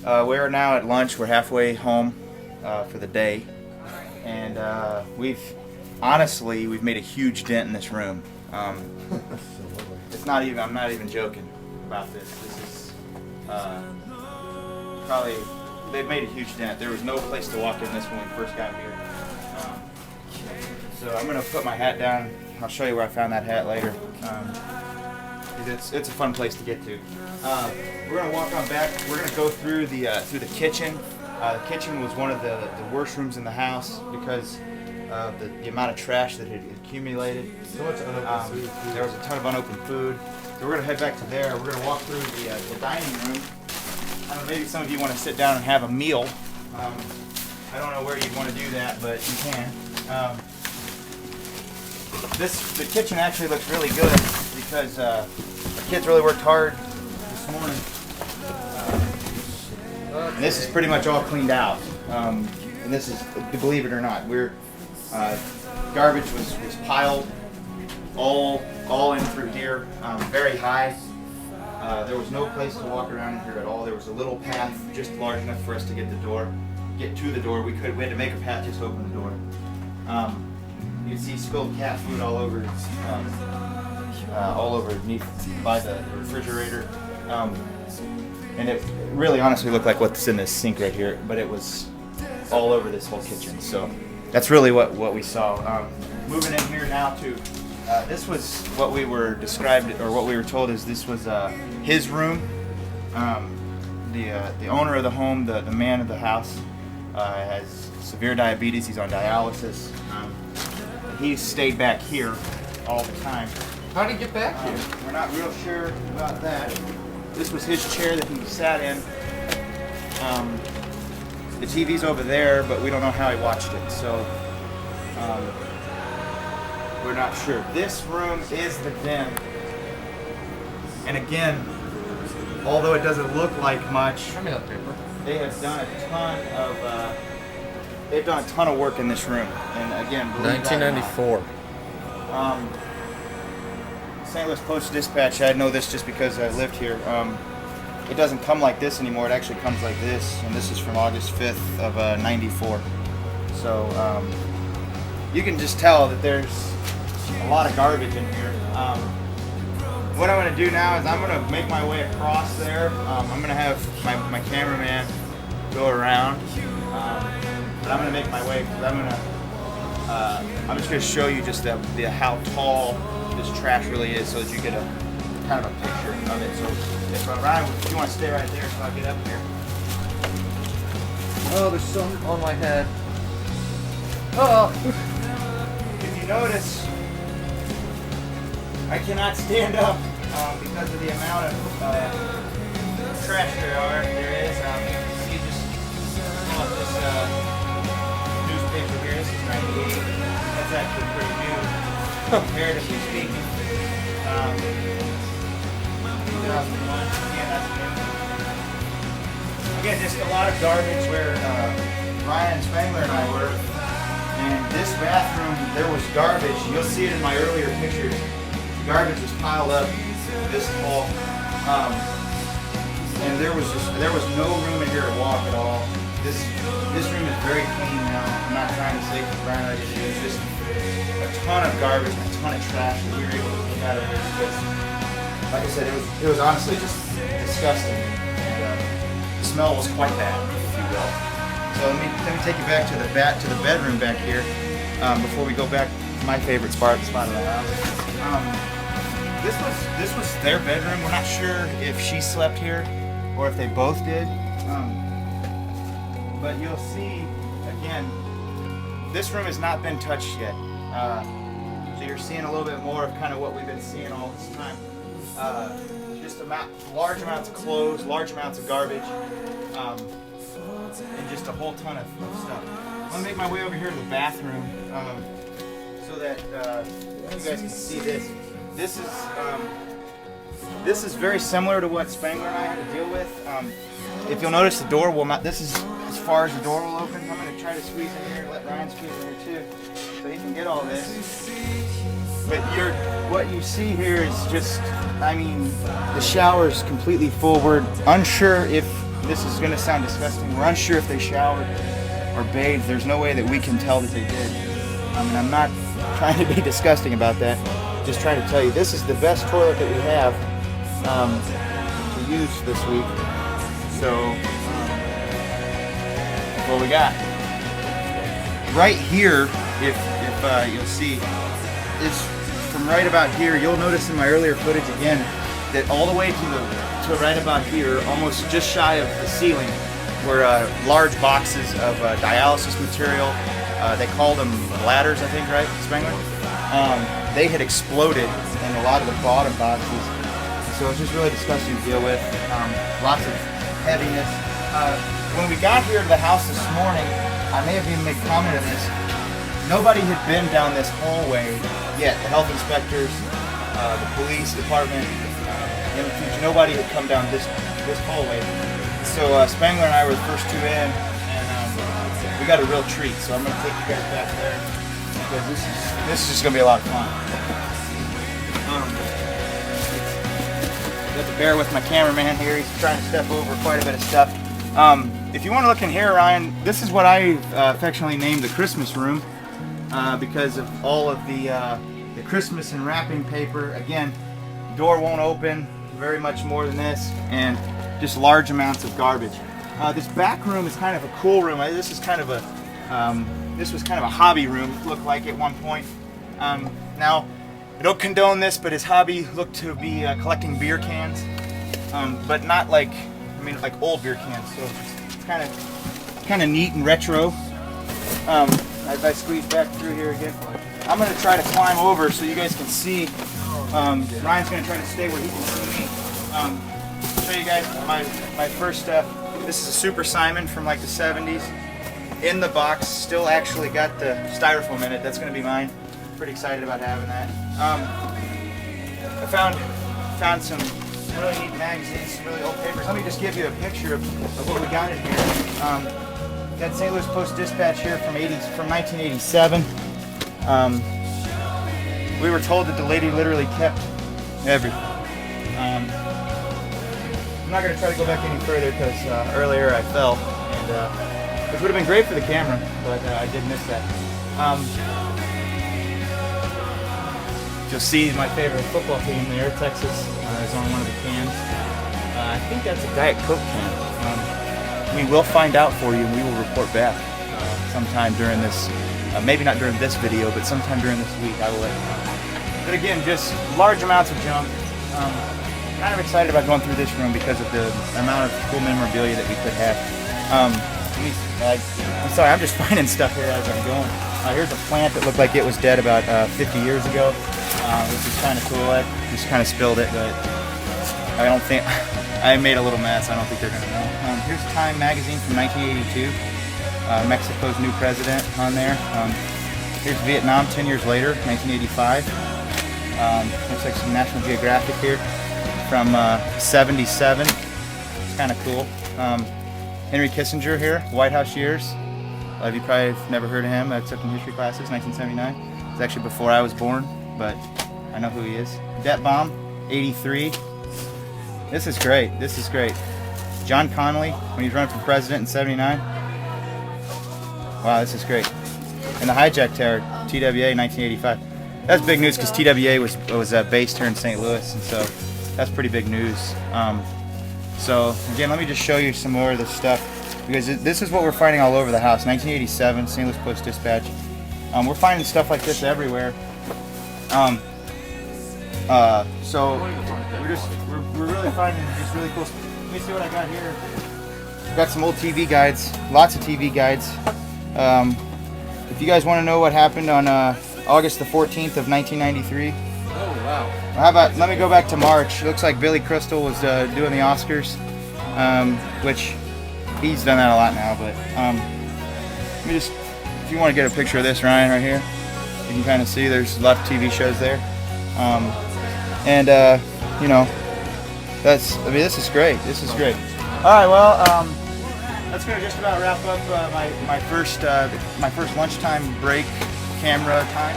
We're now at lunch. We're halfway home for the day, and we've made a huge dent in this room. It's not even. I'm not even joking about this. This is probably they've made a huge dent. There was no place to walk in this when we first got here. So I'm gonna put my hat down. I'll show you where I found that hat later. It's a fun place to get to. We're gonna walk on back. We're gonna go through the kitchen. The kitchen was one of the worst rooms in the house because of the amount of trash that had accumulated. So much unopened food. There was a ton of unopened food. So we're gonna head back to there. We're gonna walk through the dining room. Maybe some of you want to sit down and have a meal. I don't know where you'd want to do that, but you can. The kitchen actually looks really good because our kids really worked hard this morning. And this is pretty much all cleaned out. And this is, believe it or not, garbage was piled all in through here, very high. There was no place to walk around in here at all. There was a little path just large enough for us to get to the door. We had to make a path just to open the door. You can see spilled cat food all over underneath by the refrigerator. And it really honestly looked like what's in this sink right here, but it was all over this whole kitchen. So that's really what we saw. Moving in here now to, this was what we were described, or what we were told is this was his room. The owner of the home, the man of the house, has severe diabetes. He's on dialysis. He stayed back here all the time. How did he get back here? We're not real sure about that. This was his chair that he sat in. The TV's over there, but we don't know how he watched it, so we're not sure. This room is the den. And again, although it doesn't look like much, they have done a ton of work in this room. And again, 1994. St. Louis Post-Dispatch, I know this just because I lived here. It doesn't come like this anymore. It actually comes like this, and this is from August 5th of '94. So you can just tell that there's a lot of garbage in here. What I'm going to do now is I'm going to make my way across there. I'm going to have my cameraman go around. But I'm going to make my way because I'm just going to show you just how tall this trash really is, so that you get a kind of a picture of it. So if Ryan, if you want to stay right there, so I'll get up here. Oh, there's some on my head. Oh, if you notice, I cannot stand up because of the amount of trash there is. You can see just pull up this newspaper here. This is '98. That's actually pretty new, comparatively speaking. 2001. Yeah, that's new. Again, just a lot of garbage where Ryan Spangler and I were. And this bathroom, there was garbage. You'll see it in my earlier pictures. The garbage was piled up this tall, and there was no room in here to walk at all. This room is very clean now. I'm not trying to say for Brian like it is. Just a ton of garbage, and a ton of trash that we were able to get out of here because, like I said, it was honestly just disgusting, and the smell was quite bad, if you will. So let me take you back to the bedroom back here before we go back to my favorite spot of the house. This was their bedroom. We're not sure if she slept here or if they both did. But you'll see again, this room has not been touched yet. So you're seeing a little bit more of kind of what we've been seeing all this time. Just large amounts of clothes, large amounts of garbage. And just a whole ton of stuff. I'm gonna make my way over here to the bathroom so that you guys can see this. This is very similar to what Spangler and I had to deal with. If you'll notice, the door will not. This is as far as the door will open. I'm gonna try to squeeze in here, let Ryan squeeze in here too, so he can get all this. But what you see here is just, I mean, the shower is completely full. We're unsure if this is gonna sound disgusting. We're unsure if they showered or bathed. There's no way that we can tell that they did. And I'm not trying to be disgusting about that. Just trying to tell you, this is the best toilet that we have to use this week. So, that's what we got. Right here, if you'll see, is from right about here. You'll notice in my earlier footage again that all the way to right about here, almost just shy of the ceiling, were large boxes of dialysis material. They called them bladders, I think, right, Spangler? They had exploded in a lot of the bottom boxes, so it's just really disgusting to deal with. Lots of heaviness. When we got here to the house this morning, I may have even made comment on this. Nobody had been down this hallway yet. The health inspectors, the police department, MFuge, nobody had come down this hallway. So Spangler and I were the first two in, and we got a real treat. So I'm going to take you guys back there because this is just going to be a lot of fun. You have to bear with my cameraman here. He's trying to step over quite a bit of stuff. If you want to look in here, Ryan, this is what I affectionately named the Christmas room because of all of the Christmas and wrapping paper. Again, door won't open, very much more than this, and just large amounts of garbage. This back room is kind of a cool room. This was kind of a hobby room, it looked like at one point. Now, I don't condone this, but his hobby looked to be collecting beer cans, but not like, like old beer cans. So it's kind of neat and retro. As I squeeze back through here again, I'm going to try to climb over so you guys can see. Ryan's going to try to stay where he can see me. Show you guys my first. This is a Super Simon from like the 70s. In the box, still actually got the styrofoam in it. That's going to be mine. Pretty excited about having that. I found some really neat magazines, some really old papers. Let me just give you a picture of what we got in here. Got St. Louis Post-Dispatch here from 1987. We were told that the lady literally kept everything. I'm not going to try to go back any further because earlier I fell, and which would have been great for the camera, but I did miss that. You'll see my favorite football team there, Texas, is on one of the cans. I think that's a Diet Coke can. We will find out for you, and we will report back sometime during this, maybe not during this video, but sometime during this week, I will let you know. But again, just large amounts of junk. Kind of excited about going through this room because of the amount of cool memorabilia that we could have. I'm sorry, I'm just finding stuff here as I'm going. Here's a plant that looked like it was dead about 50 years ago, which is kind of cool. I just kind of spilled it, but I don't think, I made a little mess. I don't think they're going to know. Here's Time magazine from 1982. Mexico's new president on there. Here's Vietnam 10 years later, 1985. Looks like some National Geographic here from 77. It's kind of cool. Henry Kissinger here, White House years. A lot of you probably have never heard of him. I took him history classes, 1979. It's actually before I was born, but I know who he is. Debt bomb, 83. This is great. This is great. John Connolly, when he was running for president in 79. Wow, this is great. And the hijack terror, TWA, 1985. That's big news because TWA was based here in St. Louis, and so that's pretty big news. So again, let me just show you some more of this stuff because this is what we're finding all over the house. 1987, St. Louis Post-Dispatch. We're finding stuff like this everywhere. So we're really finding just really cool stuff. Let me see what I got here. I've got some old TV guides, lots of TV guides. If you guys want to know what happened on August the 14th of 1993. Oh, wow. How about, let me go back to March. It looks like Billy Crystal was doing the Oscars, which he's done that a lot now, but let me just, if you want to get a picture of this, Ryan, right here, you can kind of see there's a lot of TV shows there. You know, this is great. This is great. All right, well, that's gonna just about wrap up my first lunchtime break camera time.